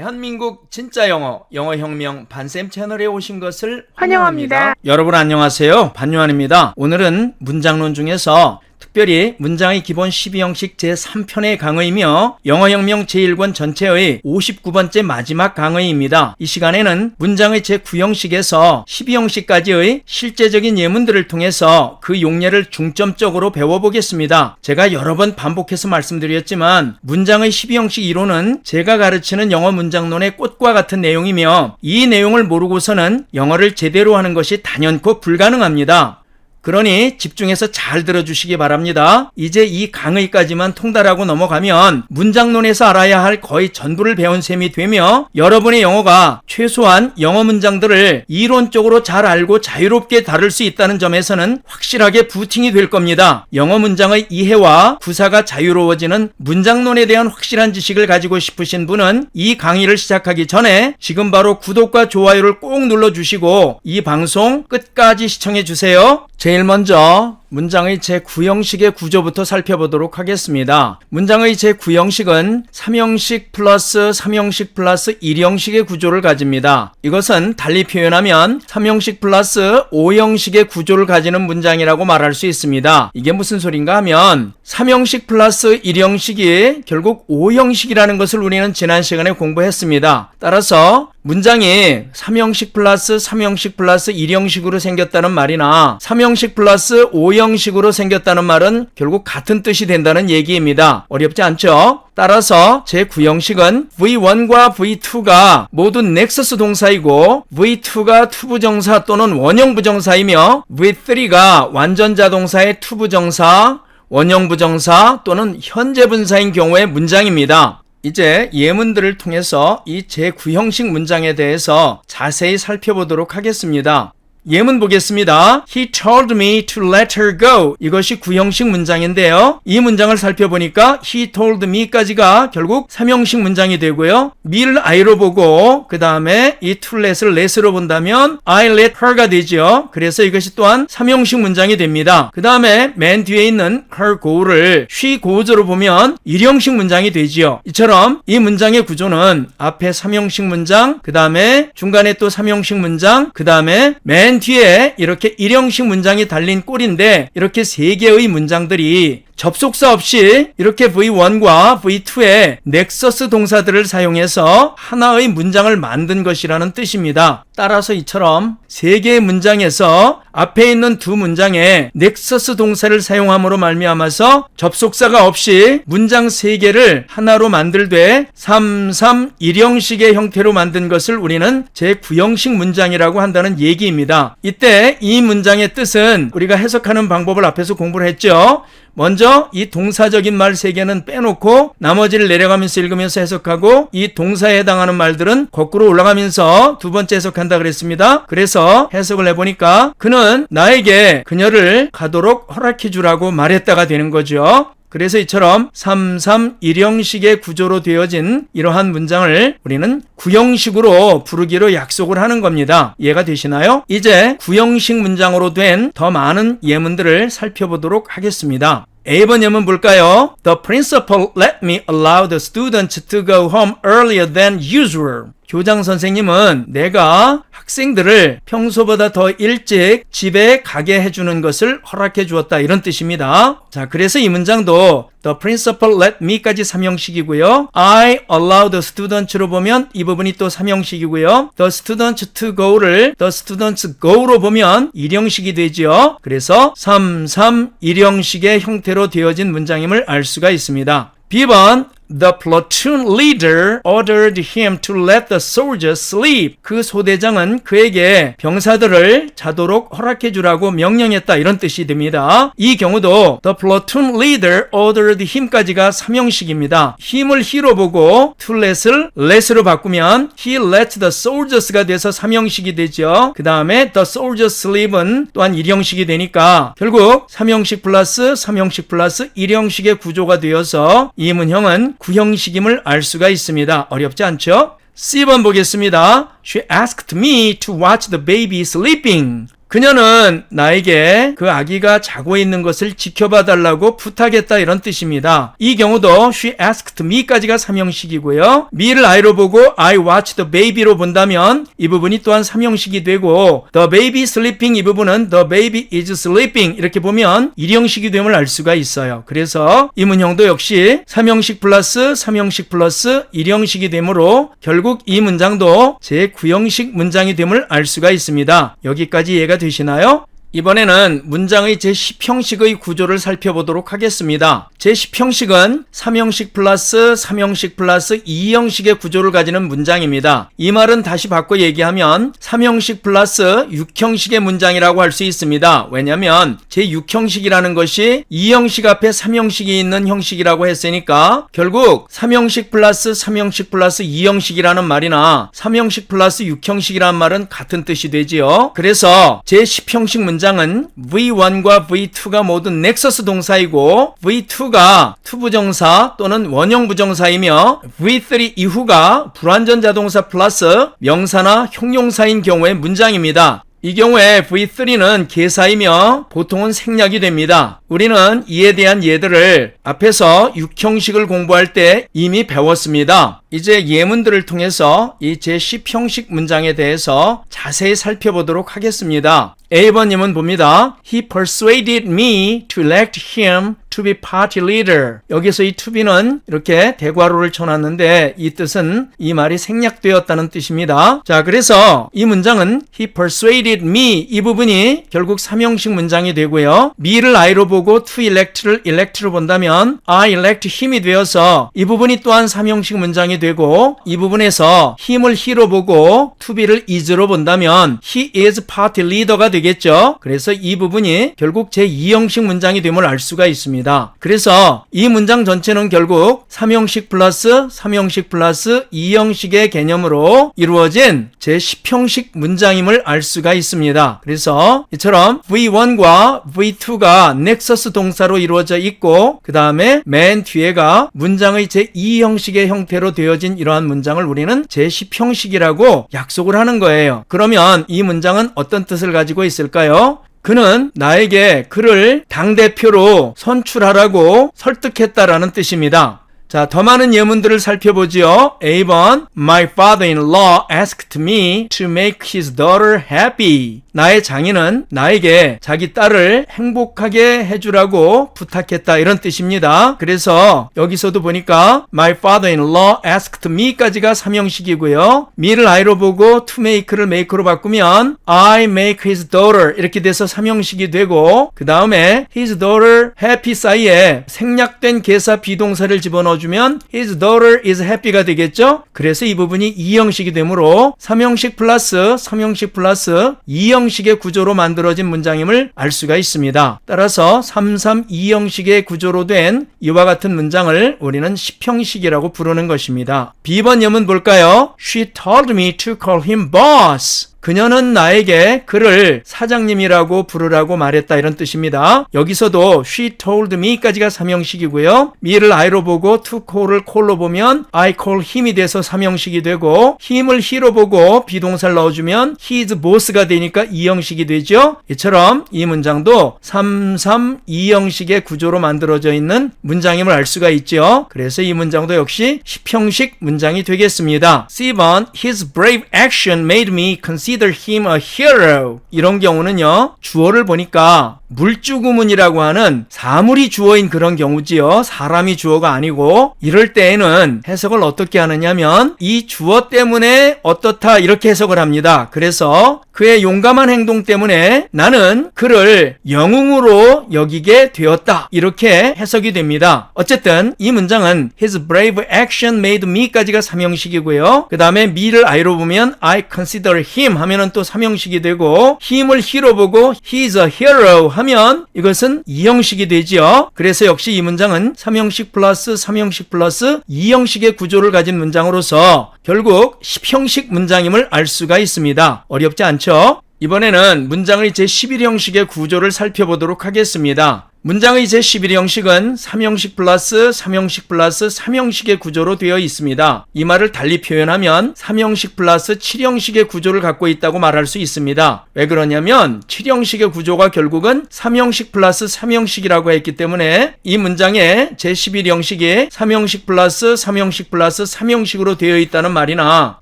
대한민국 진짜 영어, 영어혁명 반쌤 채널에 오신 것을 환영합니다. 여러분 안녕하세요. 반요한입니다. 오늘은 문장론 중에서 특별히 문장의 기본 12형식 제3편의 강의이며 영어혁명 제1권 전체의 59번째 마지막 강의입니다. 이 시간에는 문장의 제9형식에서 12형식까지의 실제적인 예문들을 통해서 그 용례를 중점적으로 배워보겠습니다. 제가 여러 번 반복해서 말씀드렸지만 문장의 12형식 이론은 제가 가르치는 영어 문장론의 꽃과 같은 내용이며 이 내용을 모르고서는 영어를 제대로 하는 것이 단연코 불가능합니다. 그러니 집중해서 잘 들어주시기 바랍니다. 이제 이 강의까지만 통달하고 넘어가면 문장론에서 알아야 할 거의 전부를 배운 셈이 되며 여러분의 영어가 최소한 영어 문장들을 이론적으로 잘 알고 자유롭게 다룰 수 있다는 점에서는 확실하게 부팅이 될 겁니다. 영어 문장의 이해와 구사가 자유로워지는 문장론에 대한 확실한 지식을 가지고 싶으신 분은 이 강의를 시작하기 전에 지금 바로 구독과 좋아요를 꼭 눌러주시고 이 방송 끝까지 시청해주세요. 제일 먼저 문장의 제9형식의 구조부터 살펴보도록 하겠습니다. 문장의 제9형식은 3형식 플러스 3형식 플러스 1형식의 구조를 가집니다. 이것은 달리 표현하면 3형식 플러스 5형식의 구조를 가지는 문장이라고 말할 수 있습니다. 이게 무슨 소린가 하면 3형식 플러스 1형식이 결국 5형식이라는 것을 우리는 지난 시간에 공부했습니다. 따라서 문장이 3형식 플러스 3형식 플러스 1형식으로 생겼다는 말이나 3형식 플러스 5형식으로 생겼다는 말은 결국 같은 뜻이 된다는 얘기입니다. 어렵지 않죠? 따라서 제9형식은 V1과 V2가 모두 넥서스 동사이고 V2가 투부정사 또는 원형부정사이며 V3가 완전자동사의 투부정사, 원형부정사 또는 현재분사인 경우의 문장입니다. 이제 예문들을 통해서 이 제9형식 문장에 대해서 자세히 살펴보도록 하겠습니다. 예문 보겠습니다. He told me to let her go. 이것이 9형식 문장인데요. 이 문장을 살펴보니까 he told me까지가 결국 3형식 문장이 되고요. me를 I로 보고 그 다음에 이 to let을 let으로 본다면 I let her가 되죠. 그래서 이것이 또한 3형식 문장이 됩니다. 그 다음에 맨 뒤에 있는 her go를 she goes로 보면 1형식 문장이 되지요. 이처럼 이 문장의 구조는 앞에 3형식 문장, 그 다음에 중간에 또 3형식 문장, 그 다음에 맨 뒤에 이렇게 1형식 문장이 달린 꼴인데 이렇게 3개의 문장들이 접속사 없이 이렇게 V1과 V2의 넥서스 동사들을 사용해서 하나의 문장을 만든 것이라는 뜻입니다. 따라서 이처럼 3개의 문장에서 앞에 있는 두 문장에 넥서스 동사를 사용함으로 말미암아서 접속사가 없이 문장 3개를 하나로 만들되 3-3-1형식의 형태로 만든 것을 우리는 제9형식 문장이라고 한다는 얘기입니다. 이때 이 문장의 뜻은 우리가 해석하는 방법을 앞에서 공부를 했죠. 먼저 이 동사적인 말 3개는 빼놓고 나머지를 내려가면서 읽으면서 해석하고 이 동사에 해당하는 말들은 거꾸로 올라가면서 두 번째 해석한다 그랬습니다. 그래서 해석을 해보니까 그는 나에게 그녀를 가도록 허락해 주라고 말했다가 되는 거죠. 그래서 이처럼 3-3-1형식의 구조로 되어진 이러한 문장을 우리는 9형식으로 부르기로 약속을 하는 겁니다. 이해가 되시나요? 이제 9형식 문장으로 된 더 많은 예문들을 살펴보도록 하겠습니다. A번 예문 볼까요? The principal let me allow the students to go home earlier than usual. 교장 선생님은 내가 학생들을 평소보다 더 일찍 집에 가게 해주는 것을 허락해 주었다 이런 뜻입니다. 자, 그래서 이 문장도 The principal let me까지 3형식이고요. I allow the students로 보면 이 부분이 또 3형식이고요. The students to go를 The students go로 보면 1형식이 되죠. 그래서 3-3-1형식의 형태로 되어진 문장임을 알 수가 있습니다. B번 The platoon leader ordered him to let the soldiers sleep. 그 소대장은 그에게 병사들을 자도록 허락해 주라고 명령했다 이런 뜻이 됩니다. 이 경우도 The platoon leader ordered him까지가 3형식입니다. 힘을 he로 보고 to let을 let으로 바꾸면 he let the soldiers가 돼서 3형식이 되죠. 그 다음에 the soldiers sleep은 또한 1형식이 되니까 결국 3형식 플러스 3형식 플러스 1형식의 구조가 되어서 이 문형은 9형식임을 알 수가 있습니다. 어렵지 않죠? C번 보겠습니다. She asked me to watch the baby sleeping. 그녀는 나에게 그 아기가 자고 있는 것을 지켜봐 달라고 부탁했다 이런 뜻입니다. 이 경우도 she asked me까지가 삼형식이고요. me를 I로 보고 I watched the baby로 본다면 이 부분이 또한 삼형식이 되고 the baby sleeping 이 부분은 the baby is sleeping 이렇게 보면 일형식이 됨을 알 수가 있어요. 그래서 이 문형도 역시 삼형식 플러스 삼형식 플러스 일형식이 되므로 결국 이 문장도 제9형식 문장이 됨을 알 수가 있습니다. 여기까지 이해가 되시나요? 이번에는 문장의 제10형식의 구조를 살펴보도록 하겠습니다. 제10형식은 3형식 플러스 3형식 플러스 2형식의 구조를 가지는 문장입니다. 이 말은 다시 바꿔 얘기하면 3형식 플러스 6형식의 문장이라고 할 수 있습니다. 왜냐하면 제6형식이라는 것이 2형식 앞에 3형식이 있는 형식이라고 했으니까 결국 3형식 플러스 3형식 플러스 2형식이라는 말이나 3형식 플러스 6형식이라는 말은 같은 뜻이 되지요. 그래서 제10형식 문장은 V1과 V2가 모두 넥서스 동사이고 V2가 투부정사 또는 원형 부정사이며 V3 이후가 불완전 자동사 플러스 명사나 형용사인 경우의 문장입니다. 이 경우에 V3는 계사이며 보통은 생략이 됩니다. 우리는 이에 대한 예들을 앞에서 6형식을 공부할 때 이미 배웠습니다. 이제 예문들을 통해서 이 제10형식 문장에 대해서 자세히 살펴보도록 하겠습니다. A번님은 봅니다. He persuaded me to elect him to be party leader. 여기서 이 to be는 이렇게 대괄호를 쳐놨는데 이 뜻은 이 말이 생략되었다는 뜻입니다. 자, 그래서 이 문장은 He persuaded me 이 부분이 결국 3형식 문장이 되고요. me를 I로 보고 to elect를 elect로 본다면 I elect him이 되어서 이 부분이 또한 3형식 문장이 되고 이 부분에서 him을 he로 보고 to be를 is로 본다면 he is party leader가 되겠죠. 그래서 이 부분이 결국 제2형식 문장이 됨을 알 수가 있습니다. 그래서 이 문장 전체는 결국 3형식 플러스 3형식 플러스 2형식의 개념으로 이루어진 제10형식 문장임을 알 수가 있습니다. 그래서 이처럼 V1과 V2가 넥서스 동사로 이루어져 있고 그 다음에 맨 뒤에가 문장의 제2형식의 형태로 되어진 이러한 문장을 우리는 제10형식이라고 약속을 하는 거예요. 그러면 이 문장은 어떤 뜻을 가지고 있을까요? 그는 나에게 그를 당대표로 선출하라고 설득했다라는 뜻입니다. 자, 더 많은 예문들을 살펴보지요. A번 My father-in-law asked me to make his daughter happy. 나의 장인은 나에게 자기 딸을 행복하게 해주라고 부탁했다 이런 뜻입니다. 그래서 여기서도 보니까 My father-in-law asked me까지가 3형식이고요. me를 I로 보고 to make를 make로 바꾸면 I make his daughter 이렇게 돼서 3형식이 되고 그 다음에 his daughter happy 사이에 생략된 계사 비동사를 집어넣어주면 his daughter is happy가 되겠죠. 그래서 이 부분이 2형식이 되므로 3형식 플러스 3형식 플러스 2형식의 구조로 만들어진 문장임을 알 수가 있습니다. 따라서 332형식의 구조로 된 이와 같은 문장을 우리는 10형식이라고 부르는 것입니다. B번 예문 볼까요? She told me to call him boss. 그녀는 나에게 그를 사장님이라고 부르라고 말했다 이런 뜻입니다. 여기서도 she told me까지가 3형식이고요. me를 I로 보고 to call을 call로 보면 I call him이 돼서 3형식이 되고 him을 he로 보고 비동사를 넣어주면 his boss가 되니까 2형식이 되죠. 이처럼 이 문장도 332형식의 구조로 만들어져 있는 문장임을 알 수가 있죠. 그래서 이 문장도 역시 10형식 문장이 되겠습니다. C번 His brave action made me consider him a hero. 이런 경우는요, 주어를 보니까 물주구문이라고 하는 사물이 주어인 그런 경우지요. 사람이 주어가 아니고 이럴 때에는 해석을 어떻게 하느냐면 이 주어 때문에 어떻다 이렇게 해석을 합니다. 그래서 그의 용감한 행동 때문에 나는 그를 영웅으로 여기게 되었다 이렇게 해석이 됩니다. 어쨌든 이 문장은 His brave action made me까지가 3형식이고요. 그 다음에 me를 I로 보면 I consider him 하면은 또 3형식이 되고 him을 he로 보고 he is a hero 하면 이것은 2형식이 되지요. 그래서 역시 이 문장은 3형식 플러스 3형식 플러스 2형식의 구조를 가진 문장으로서 결국 10형식 문장임을 알 수가 있습니다. 어렵지 않죠? 이번에는 문장의 제11형식의 구조를 살펴보도록 하겠습니다. 문장의 제11형식은 3형식 플러스 3형식 플러스 3형식의 구조로 되어 있습니다. 이 말을 달리 표현하면 3형식 플러스 7형식의 구조를 갖고 있다고 말할 수 있습니다. 왜 그러냐면 7형식의 구조가 결국은 3형식 플러스 3형식이라고 했기 때문에 이 문장의 제11형식이 3형식 플러스 3형식 플러스 3형식으로 되어 있다는 말이나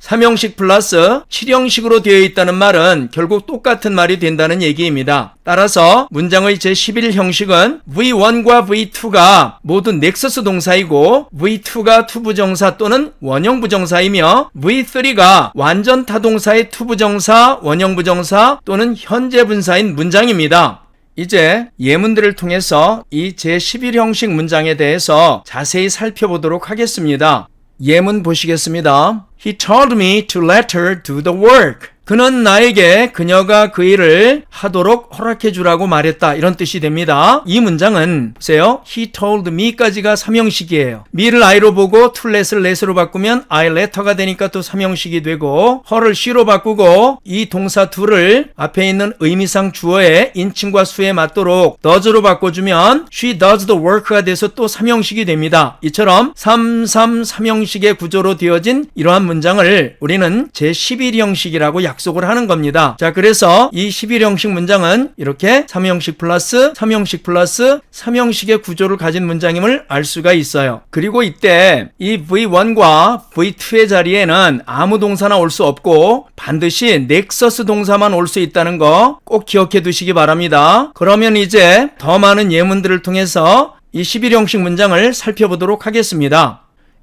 3형식 플러스 7형식으로 되어 있다는 말은 결국 똑같은 말이 된다는 얘기입니다. 따라서 문장의 제11형식은 V1과 V2가 모두 넥서스 동사이고 V2가 투부정사 또는 원형부정사이며 V3가 완전 타동사의 투부정사, 원형부정사 또는 현재분사인 문장입니다. 이제 예문들을 통해서 이 제11형식 문장에 대해서 자세히 살펴보도록 하겠습니다. 예문 보시겠습니다. He told me to let her do the work. 그는 나에게 그녀가 그 일을 하도록 허락해 주라고 말했다. 이런 뜻이 됩니다. 이 문장은 보세요. He told me까지가 3형식이에요. me를 I로 보고 to let을 let으로 바꾸면 I let her가 되니까 또 3형식이 되고 her를 she로 바꾸고 이 동사 do를 앞에 있는 의미상 주어의 인칭과 수에 맞도록 does로 바꿔주면 she does the work가 돼서 또 3형식이 됩니다. 이처럼 3형식의 구조로 되어진 이러한 문장을 우리는 제11형식이라고 약속을 하는 겁니다. 자, 그래서 이 11형식 문장은 이렇게 3형식 플러스 3형식 플러스 3형식의 구조를 가진 문장임을 알 수가 있어요. 그리고 이때 이 V1과 V2의 자리에는 아무 동사나 올 수 없고 반드시 넥서스 동사만 올 수 있다는 거 꼭 기억해 두시기 바랍니다. 그러면 이제 더 많은 예문들을 통해서 이 11형식 문장을 살펴보도록 하겠습니다.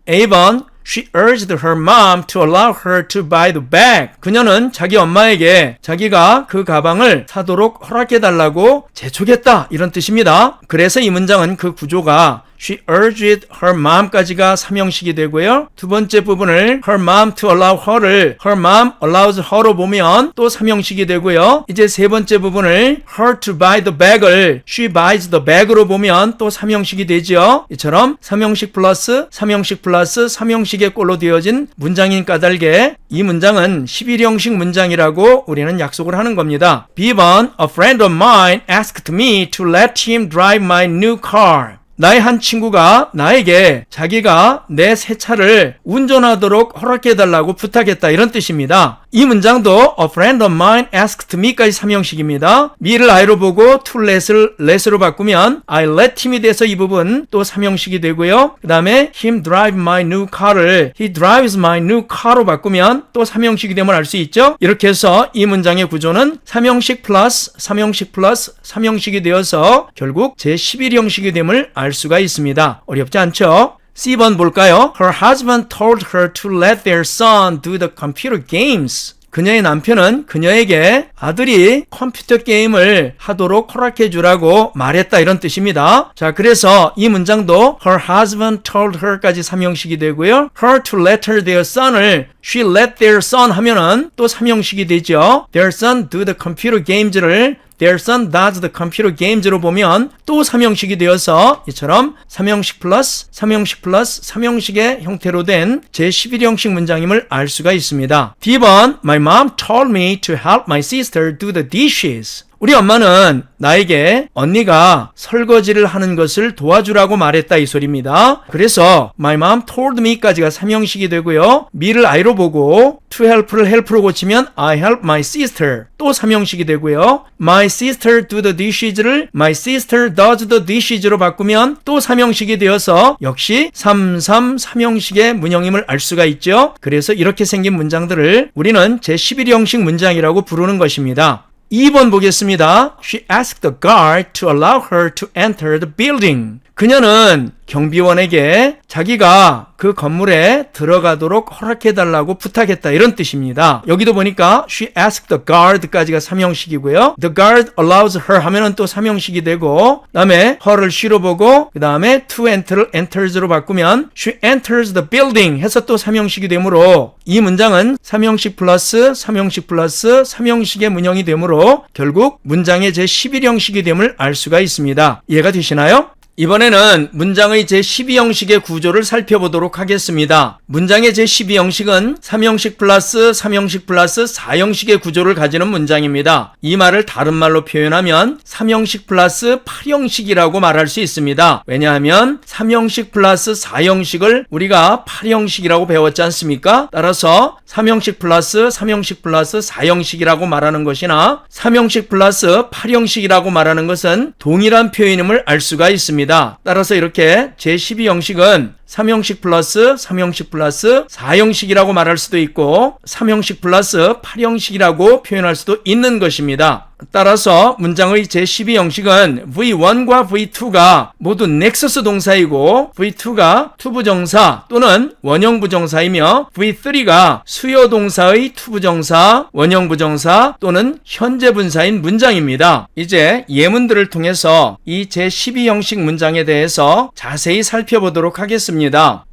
A번 She urged her mom to allow her to buy the bag. 그녀는 자기 엄마에게 자기가 그 가방을 사도록 허락해달라고 재촉했다. 이런 뜻입니다. 그래서 이 문장은 그 구조가 She urged her mom까지가 3형식이 되고요. 두 번째 부분을 her mom to allow her를 her mom allows her로 보면 또 3형식이 되고요. 이제 세 번째 부분을 her to buy the bag을 she buys the bag으로 보면 또 3형식이 되죠. 이처럼 3형식 플러스 3형식 플러스 3형식의 꼴로 되어진 문장인 까닭에 이 문장은 11형식 문장이라고 우리는 약속을 하는 겁니다. B번 A friend of mine asked me to let him drive my new car. 나의 한 친구가 나에게 자기가 내 새 차를 운전하도록 허락해달라고 부탁했다. 이런 뜻입니다. 이 문장도 A friend of mine asked me까지 3형식입니다. me를 I로 보고 to let을 let으로 바꾸면 I let him이 돼서 이 부분 또 3형식이 되고요. 그 다음에 him drive my new car를 he drives my new car로 바꾸면 또 3형식이 됨을 알 수 있죠. 이렇게 해서 이 문장의 구조는 3형식 플러스 3형식 플러스 3형식이 되어서 결국 제11형식이 됨을 알 수가 있습니다. 어렵지 않죠? C번 볼까요? Her husband told her to let their son do the computer games. 그녀의 남편은 그녀에게 아들이 컴퓨터 게임을 하도록 허락해 주라고 말했다. 이런 뜻입니다. 자, 그래서 이 문장도 her husband told her까지 3형식이 되고요. her to let her their son을 she let their son 하면은 또 3형식이 되죠. their son do the computer games를 their son does the computer games로 보면 또 3형식이 되어서 이처럼 3형식 플러스 3형식 플러스 3형식의 형태로 된 제11형식 문장임을 알 수가 있습니다. D번 My mom told me to help my sister do the dishes. 우리 엄마는 나에게 언니가 설거지를 하는 것을 도와주라고 말했다. 이 소리입니다. 그래서 my mom told me까지가 3형식이 되고요. me를 I로 보고 to help를 help로 고치면 I help my sister 또 3형식이 되고요. my sister do the dishes를 my sister does the dishes로 바꾸면 또 3형식이 되어서 역시 3형식의 문형임을 알 수가 있죠. 그래서 이렇게 생긴 문장들을 우리는 제11형식 문장이라고 부르는 것입니다. 2번 보겠습니다. She asked the guard to allow her to enter the building. 그녀는 경비원에게 자기가 그 건물에 들어가도록 허락해달라고 부탁했다. 이런 뜻입니다. 여기도 보니까 she asked the guard까지가 3형식이고요. The guard allows her 하면은 또 3형식이 되고 그 다음에 her를 she로 보고 그 다음에 to enter를 enters로 바꾸면 she enters the building 해서 또 3형식이 되므로 이 문장은 3형식 플러스 3형식 플러스 3형식의 문형이 되므로 결국 문장의 제11형식이 됨을 알 수가 있습니다. 이해가 되시나요? 이번에는 문장의 제12형식의 구조를 살펴보도록 하겠습니다. 문장의 제12형식은 3형식 플러스 3형식 플러스 4형식의 구조를 가지는 문장입니다. 이 말을 다른 말로 표현하면 3형식 플러스 8형식이라고 말할 수 있습니다. 왜냐하면 3형식 플러스 4형식을 우리가 8형식이라고 배웠지 않습니까? 따라서 3형식 플러스 3형식 플러스 4형식이라고 말하는 것이나 3형식 플러스 8형식이라고 말하는 것은 동일한 표현임을 알 수가 있습니다. 따라서 이렇게 제12형식은 3형식 플러스 3형식 플러스 4형식이라고 말할 수도 있고 3형식 플러스 8형식이라고 표현할 수도 있는 것입니다. 따라서 문장의 제12형식은 V1과 V2가 모두 넥서스 동사이고 V2가 투부정사 또는 원형부정사이며 V3가 수요동사의 투부정사, 원형부정사 또는 현재분사인 문장입니다. 이제 예문들을 통해서 이 제12형식 문장에 대해서 자세히 살펴보도록 하겠습니다.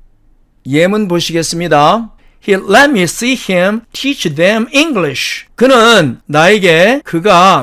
예문 보시겠습니다. He let me see him teach them English. 그는 나에게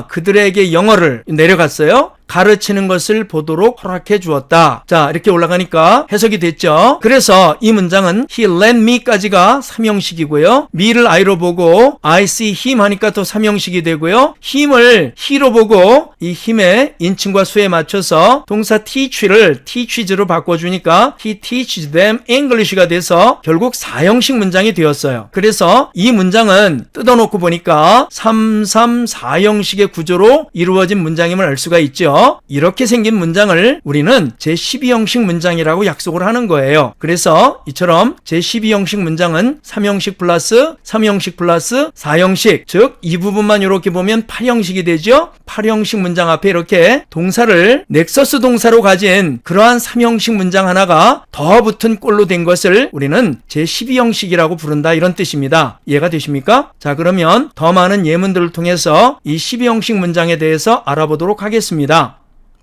그들에게 영어를 내려갔어요. 가르치는 것을 보도록 허락해 주었다. 자, 이렇게 올라가니까 해석이 됐죠. 그래서 이 문장은 he let me까지가 3형식이고요. me를 I로 보고 I see him 하니까 또 3형식이 되고요. him을 he로 보고 이 힘의 인칭과 수에 맞춰서 동사 teach를 teaches로 바꿔주니까 he teaches them English가 돼서 결국 4형식 문장이 되었어요. 그래서 이 문장은 뜯어놓고 보니까 3, 3, 4형식의 구조로 이루어진 문장임을 알 수가 있죠. 이렇게 생긴 문장을 우리는 제12형식 문장이라고 약속을 하는 거예요. 그래서 이처럼 제12형식 문장은 3형식 플러스 3형식 플러스 4형식, 즉 이 부분만 이렇게 보면 8형식이 되죠. 8형식 문장 앞에 이렇게 동사를 넥서스 동사로 가진 그러한 3형식 문장 하나가 더 붙은 꼴로 된 것을 우리는 제12형식이라고 부른다, 이런 뜻입니다. 이해가 되십니까? 자, 그러면 더 많은 예문들을 통해서 이 12형식 문장에 대해서 알아보도록 하겠습니다.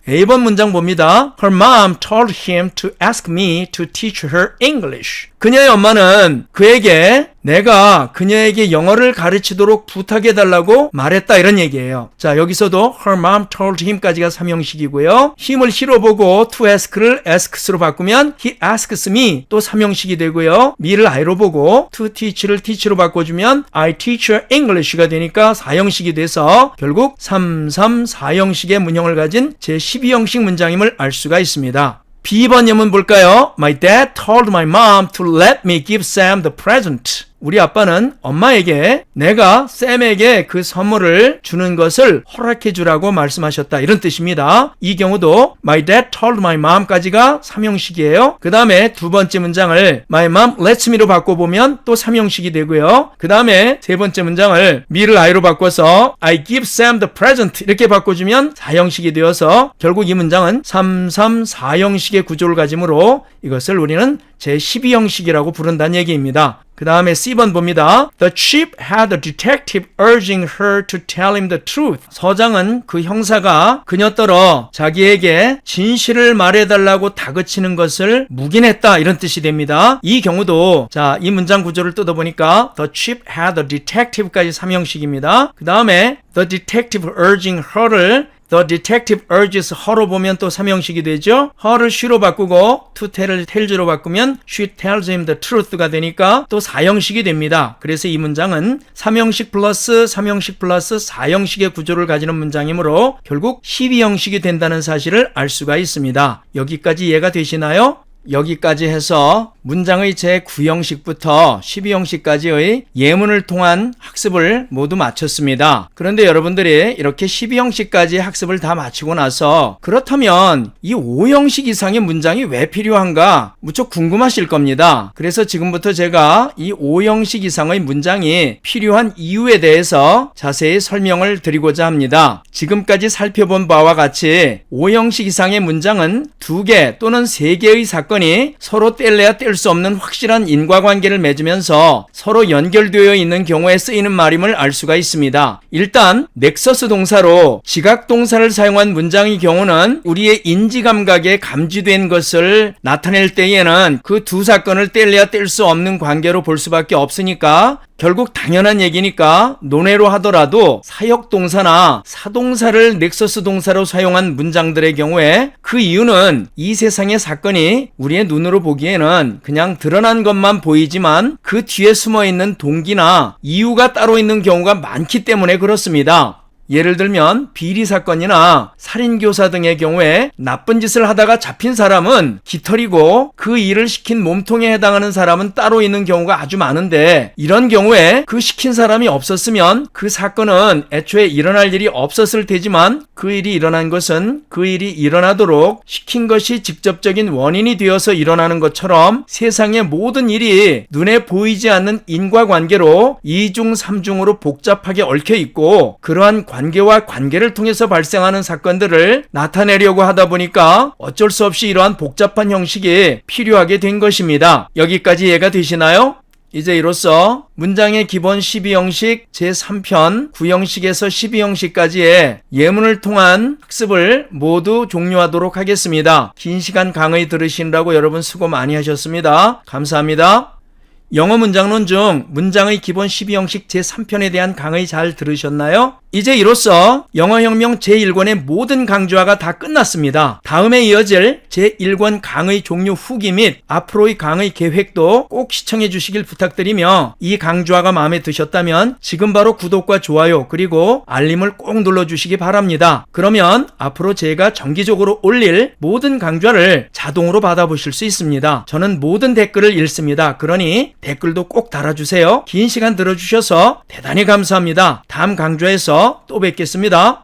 A번 문장 봅니다. Her mom told him to ask me to teach her English. 그녀의 엄마는 그에게 내가 그녀에게 영어를 가르치도록 부탁해달라고 말했다, 이런 얘기예요. 자, 여기서도 her mom told him까지가 3형식이고요. 힘을 he로 보고 to ask를 asks로 바꾸면 he asks me 또 3형식이 되고요. me를 I로 보고 to teach를 teach로 바꿔주면 I teach her English가 되니까 4형식이 돼서 결국 3, 3, 4형식의 문형을 가진 제12형식 문장임을 알 수가 있습니다. B번 예문 볼까요? My dad told my mom to let me give Sam the present. 우리 아빠는 엄마에게 내가 샘에게 그 선물을 주는 것을 허락해 주라고 말씀하셨다, 이런 뜻입니다. 이 경우도 my dad told my mom까지가 3형식이에요. 그 다음에 두 번째 문장을 my mom lets me로 바꿔보면 또 3형식이 되고요. 그 다음에 세 번째 문장을 me를 I로 바꿔서 I give Sam the present 이렇게 바꿔주면 4형식이 되어서 결국 이 문장은 3, 3, 4형식의 구조를 가지므로 이것을 우리는 제12형식이라고 부른다는 얘기입니다. 그 다음에 C번 봅니다. The chief had a detective urging her to tell him the truth. 서장은 그 형사가 그녀더러 자기에게 진실을 말해달라고 다그치는 것을 묵인했다, 이런 뜻이 됩니다. 이 경우도 자, 이 문장 구조를 뜯어보니까 The chief had a detective까지 3형식입니다. 그 다음에 The detective urging her를 The detective urges her로 보면 또 3형식이 되죠. her를 she로 바꾸고 to tell을 tells로 바꾸면 she tells him the truth가 되니까 또 4형식이 됩니다. 그래서 이 문장은 3형식 플러스 3형식 플러스 4형식의 구조를 가지는 문장이므로 결국 12형식이 된다는 사실을 알 수가 있습니다. 여기까지 이해가 되시나요? 여기까지 해서 문장의 제9형식부터 12형식까지의 예문을 통한 학습을 모두 마쳤습니다. 그런데 여러분들이 이렇게 12형식까지 학습을 다 마치고 나서 그렇다면 이 5형식 이상의 문장이 왜 필요한가 무척 궁금하실 겁니다. 그래서 지금부터 제가 이 5형식 이상의 문장이 필요한 이유에 대해서 자세히 설명을 드리고자 합니다. 지금까지 살펴본 바와 같이 5형식 이상의 문장은 2개 또는 3개의 사건이 서로 뗄래야 뗄 수 없는 확실한 인과관계를 맺으면서 서로 연결되어 있는 경우에 쓰이는 말임을 알 수가 있습니다. 일단 넥서스 동사로 지각 동사를 사용한 문장의 경우는 우리의 인지감각에 감지된 것을 나타낼 때에는 그 두 사건을 뗄래야 뗄 수 없는 관계로 볼 수밖에 없으니까 결국 당연한 얘기니까 논외로 하더라도 사역동사나 사동사를 넥서스 동사로 사용한 문장들의 경우에 그 이유는 이 세상의 사건이 우리의 눈으로 보기에는 그냥 드러난 것만 보이지만 그 뒤에 숨어있는 동기나 이유가 따로 있는 경우가 많기 때문에 그렇습니다. 예를 들면 비리 사건이나 살인교사 등의 경우에 나쁜 짓을 하다가 잡힌 사람은 깃털이고 그 일을 시킨 몸통에 해당하는 사람은 따로 있는 경우가 아주 많은데, 이런 경우에 그 시킨 사람이 없었으면 그 사건은 애초에 일어날 일이 없었을 테지만 그 일이 일어난 것은 그 일이 일어나도록 시킨 것이 직접적인 원인이 되어서 일어나는 것처럼 세상의 모든 일이 눈에 보이지 않는 인과관계로 2중 3중으로 복잡하게 얽혀 있고, 그러한 관계와 관계를 통해서 발생하는 사건들을 나타내려고 하다 보니까 어쩔 수 없이 이러한 복잡한 형식이 필요하게 된 것입니다. 여기까지 이해가 되시나요? 이제 이로써 문장의 기본 12형식 제3편 9형식에서 12형식까지의 예문을 통한 학습을 모두 종료하도록 하겠습니다. 긴 시간 강의 들으시느라고 여러분 수고 많이 하셨습니다. 감사합니다. 영어 문장론 중 문장의 기본 12형식 제3편에 대한 강의 잘 들으셨나요? 이제 이로써 영어혁명 제1권의 모든 강좌가 다 끝났습니다. 다음에 이어질 제1권 강의 종료 후기 및 앞으로의 강의 계획도 꼭 시청해 주시길 부탁드리며, 이 강좌가 마음에 드셨다면 지금 바로 구독과 좋아요 그리고 알림을 꼭 눌러주시기 바랍니다. 그러면 앞으로 제가 정기적으로 올릴 모든 강좌를 자동으로 받아보실 수 있습니다. 저는 모든 댓글을 읽습니다. 그러니 댓글도 꼭 달아주세요. 긴 시간 들어주셔서 대단히 감사합니다. 다음 강좌에서 또 뵙겠습니다.